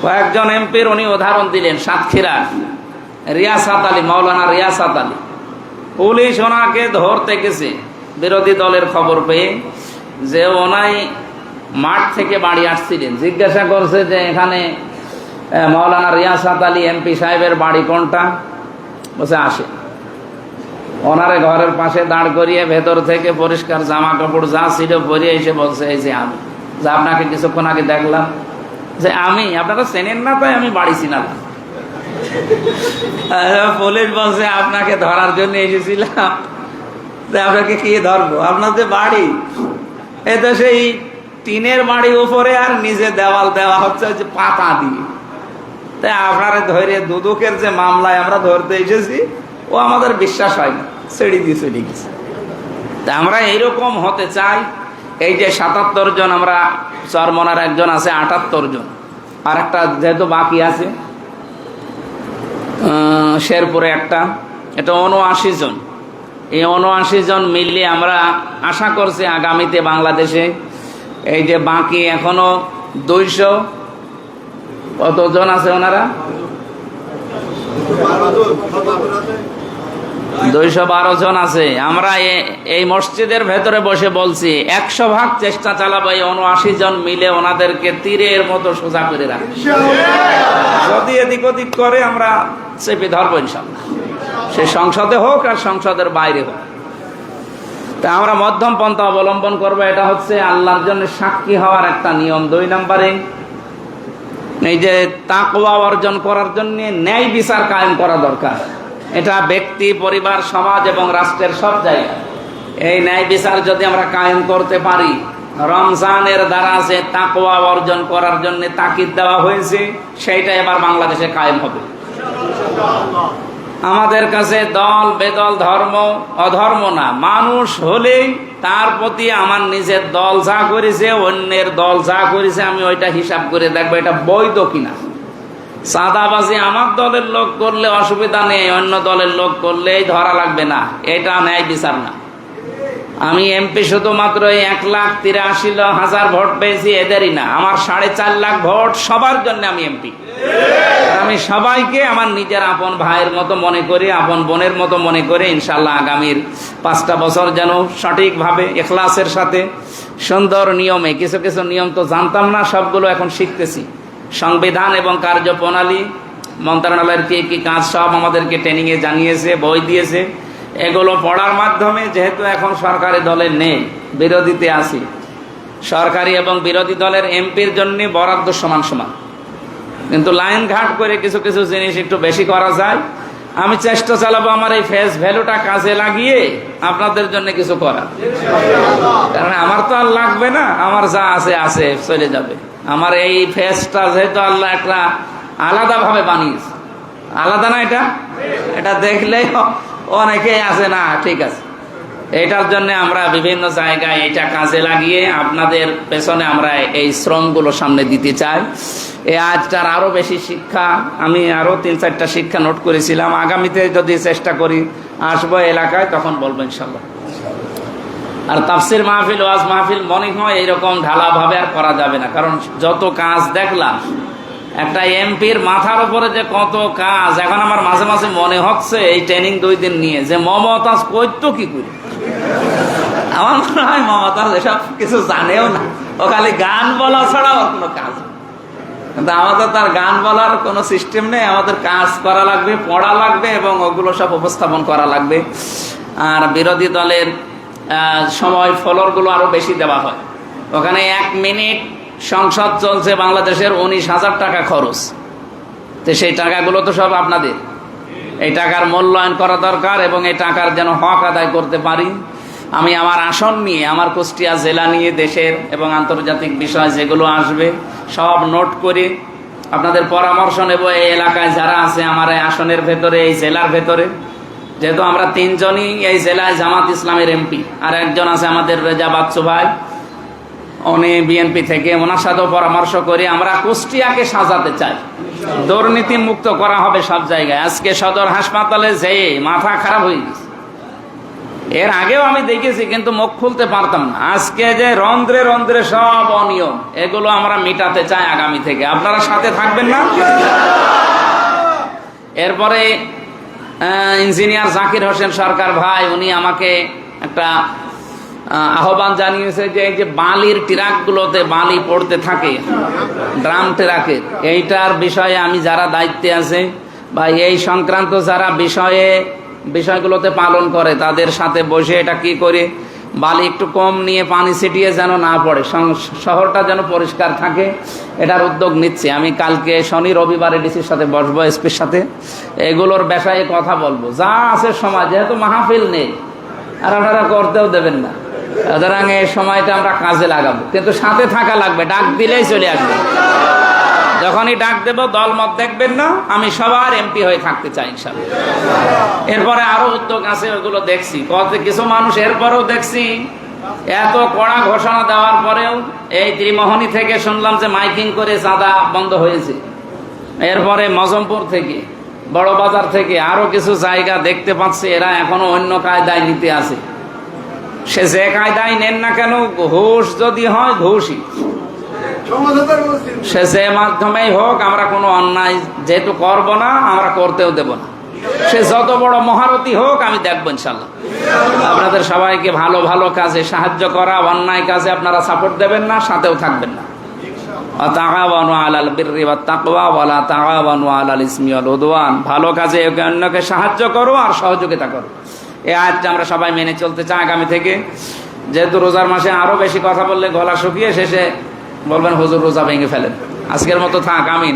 কয়েকজন এমপির উনি উদাহরণ দিলেন। সাতক্ষীরার রিয়াসাত আলী, মাওলানা রিয়াসাত আলী, পুলিশ ওনাকে ধরতে গেছে বিরোধী দলের খবর পেয়ে, যে ওনাই মাঠ থেকে বাড়ি আসছিলেন। জিজ্ঞাসা করছে যে এখানে মাওলানা রিয়াসাত আলী এমপি সাহেবের বাড়ি কোনটা? বসে আসে। ওনারে ঘরের পাশে দাঁড় করিয়ে ভেতর থেকে পরিষ্কার জামা কাপড় যা ছিল পরিয়ে এসে বলছে, এই যে আমি, যে আপনাকে কিছুক্ষণ আগে দেখলাম, যে আমি, আপনারা চেনেন না তাই আমি বাড়ি চিনালাম। পুলিশ বলছে আপনাকে ধরার জন্য এসেছিলাম। আপনাকে কি ধরবো? আপনার যে বাড়ি, এ তো সেই টিনের বাড়ি উপরে, আর নিজে দেওয়াল দেওয়া হচ্ছে যে পাতা দিয়ে। তাই আপনারা ধরে দুদকের যে মামলায় আমরা ধরতে এসেছি, ও আমাদের বিশ্বাস হয় না, ছেড়ে দিয়ে চলে গেছে। তা আমরা এইরকম হতে চাই। এই যে ৭৭ জন, আমরা চরমনার একজন আছে ৭৮ জন, আর একটা যেহেতু বাকি আছে শেরপুরে একটা, এটা ৭৯ জন। এই ৭৯ জন মিলিয়ে আমরা আশা করছি আগামীতে বাংলাদেশে এই যে বাকি এখনো ২০০ কতজন আছে, ওনারা ২১২ জন আছে। আমরা এই মসজিদের ভেতরে বসে বলছি ১০০% চেষ্টা চালাবো এই ৭৯ জন মিলে ওনাদেরকে তীরের মতো সোজা করে রাখি। যদি এদিক ওদিক করে আমরা চেপে ধরবো ইনশাল্লাহ, সে সংসদে হোক আর সংসদের বাইরে হোক। তা আমরা মধ্যম পন্থা অবলম্বন করবো। এটা হচ্ছে আল্লাহর জন্য সাক্ষী হওয়ার একটা নিয়ম। ২ নম্বরে, এই যে তাকওয়া অর্জন করার জন্য ন্যায় বিচার কায়েম করা দরকার। এটা ব্যক্তি, পরিবার, সমাজ এবং রাষ্ট্রের সব জায়গায় এই ন্যায় বিচার যদি আমরা কায়েম করতে পারি, রমজানের দ্বারা যে তাকওয়া অর্জন করার জন্য তাকিদ দেওয়া হয়েছে, সেইটা এবার বাংলাদেশে কায়েম হবে। আমাদের কাছে দল বেদল, ধর্ম অধর্ম না, মানুষ হলেই তার প্রতি আমার নিজের দল যা করেছে, অন্যের দল যা করেছে, আমি ওইটা হিসাব করে দেখবো এটা বৈধ কিনা। চাঁদাবাজি আমার দলের লোক করলে অসুবিধা নেই, অন্য দলের লোক করলেই ধরা লাগবে না, এটা ন্যায় বিচার না। আমি এমপি শুধুমাত্র ১,৮৩,০০০ ভোট পেয়েছি এদেরই না, আমার ৪.৫ লাখ ভোট সবার জন্য আমি এমপি। আমি সবাইকে আমার নিজের আপন ভাইয়ের মতো মনে করি, আপন বোনের মতো মনে করে ইনশাল্লাহ আগামীর ৫টা বছর যেন সঠিকভাবে ইখলাসের সাথে সুন্দর নিয়মে, কিছু কিছু নিয়ম তো জানতাম না, সবগুলো এখন শিখতেছি। সংবিধান এবং কার্যপ্রণালী মন্ত্রণালয়ের কি কি কাজ সব আমাদেরকে ট্রেনিংয়ে জানিয়েছে, বই দিয়েছে। এগুলো পড়ার মাধ্যমে, যেহেতু এখন সরকারি দলে নেই, বিরোধীতে আছি, সরকারি এবং বিরোধী দলের এমপির জন্য বরাদ্দ সমান সমান, কিন্তু লাইন ঘাট করে কিছু কিছু জিনিস একটু বেশি করা যায়। আমি চেষ্টা চালাবো আমার এই ফেস ভ্যালুটা কাজে লাগিয়ে আপনাদের জন্য কিছু করার, কারণ আমার তো আর লাগবে না, আমার যা আছে আছে চলে যাবে। আমার এই ফেসটা যেহেতু আল্লাহ একটা আলাদাভাবে বানিয়েছে, আলাদা না, এটা দেখলেই অনেকেই আছে না, ঠিক আছে। এটার জন্য আমরা বিভিন্ন জায়গায় এটা কাজে লাগিয়ে আপনাদের পেছনে আমরা এই শ্রমগুলো সামনে দিতে চাই। এই আজটার আরো বেশি শিক্ষা, আমি আরো ৩-৪টা শিক্ষা নোট করেছিলাম, আগামীতে যদি চেষ্টা করি আসবো এলাকায়, তখন বলবো ইনশাল্লাহ। আর তাফসির মাহফিল, ওয়াজ মাহফিল মনে হয় এইরকম ঢালাভাবে আর করা যাবে না, কারণ যত কাজ দেখলাম একটা এমপির মাথার উপরে যে কত কাজ, এখন আমার মাঝে মাঝে মনে হচ্ছে এই ট্রেনিং 2 দিন নিয়ে যে মমতাজ করতো কি করে। আমার মনে হয় মমতাজ এসব কিছু জানেও না, ও খালি গান বলা ছাড়া ওর কোনো কাজ। কিন্তু আমাদের তার গান বলার কোনো সিস্টেম নেই, আমাদের কাজ করা লাগবে, পড়া লাগবে এবং ওগুলো সব উপস্থাপন করা লাগবে। আর বিরোধী দলের সময় ফলরগুলো আরো বেশি দেওয়া হয়। ওখানে 1 মিনিট সংসদ চলছে বাংলাদেশের, 19,000 টাকা খরচ। তো সেই টাকাগুলো তো সব আপনাদের, এই টাকার মূল্যায়ন করা দরকার এবং এই টাকার যেন হক আদায় করতে পারি। আমি আমার আসন নিয়ে, আমার কুষ্টিয়া জেলা নিয়ে দেশের এবং আন্তর্জাতিক বিষয় যেগুলো আসবে সব নোট করে আপনাদের পরামর্শ নেব। এই এলাকায় যারা আছে আমার এই আসনের ভেতরে, এই জেলার ভেতরে, যেহেতু আমরা 3 জনই এই জেলায় জামাত ইসলামের এমপি, আর একজন আছে আমাদের রেজা বাচ্চু ভাই, উনি বিএনপি থেকে, ওনার সাথেও পরামর্শ করে আমরা কুষ্টিয়াকে সাজাতে চাই, দুর্নীতি মুক্ত করা হবে সব জায়গায়। আজকে সদর হাসপাতালে যেয়ে মাথা খারাপ হয়ে গেছে, এর আগেও আমি দেখেছি, কিন্তু মুখ খুলতে পারতাম না। আজকে যে রন্ধ্রে রন্ধ্রে সব অনিয়ম, এগুলো আমরা মিটাতে চাই আগামী থেকে। আপনারা সাথে থাকবেন না? এরপরে ইঞ্জিনিয়ার জাকির হোসেন সরকার ভাই, উনি আমাকে একটা আহ্বান জানিয়েছে যে এই যে বালির ট্রাকগুলোতে বালি পড়তে থাকে, ড্রাম ট্রাকের, এইটার বিষয়ে আমি যারা দায়িত্বে আছে বা এই সংক্রান্ত যারা বিষয়গুলোতে পালন করে, তাদের সাথে বসে এটা কি করে বালি একটু কম নিয়ে পানি ছিটিয়ে যেন না পড়ে, শহরটা যেন পরিষ্কার থাকে, এটার উদ্যোগ নিচ্ছি। আমি কালকে শনি রবিবারে ডিসির সাথে বসবো, এসপির সাথে, এগুলোর বিষয়ে কথা বলবো। যা আছে সময়, যেহেতু মাহফিল নেই আর আপনারা করতেও দেবেন না, সুতরাং এই সময়টা আমরা কাজে লাগাবো, কিন্তু সাথে থাকা লাগবে। ডাক দিলেই চলে আসবে, যখনই ডাক দেব দলমত দেখবেন না, আমি সবার এমপি হয়ে থাকতে চাই ইনশাআল্লাহ। এরপরে আরো উদ্যোগ আছে, ওগুলো দেখছি। কিছু মানুষ এরপরেও দেখছি এত কড়া ঘোষণা দেওয়ার পরেও এই ত্রিমোহনী থেকে শুনলাম যে মাইকিং করে চাঁদা বন্ধ হয়েছে। এরপরে মজমপুর থেকে, বড় বাজার থেকে আরো কিছু জায়গা দেখতে পাচ্ছি এরা এখনো অন্য কায়দায় নিতে আছে। সে যে কায়দায় নেন না কেন, ঘুষ যদি হয় ঘুষই, সে যে মাধ্যমেই হোক, আমরা কোনো অন্যায় যেহেতু করব না, আমরা করতেও দেব না। সে যত বড় মহারথী হোক, আমি দেখবো ইনশাল্লাহ। আপনাদের সবাইকে ভালো ভালো কাজে সাহায্য করা, অন্যায় কাজে আপনারা সাপোর্ট দেবেন না, সাথেও থাকবেন না। তাআওয়ানু আলাল বিররি ওয়াত তাকওয়া ওয়া লা তাআওয়ানু আলাল ইসমি ওয়াল উদওয়ান। ভালো কাজে একে অন্যকে সাহায্য করো আর সহযোগিতা করো। এই আয়াতটা আমরা সবাই মেনে চলতে চাই আগামী থেকে। যেহেতু রোজার মাসে আরো বেশি কথা বললে গলা শুকিয়ে শেষে বলবেন হুজুর রোজা ভেঙে ফেলেন। আজকের মতো থাক, আমিন।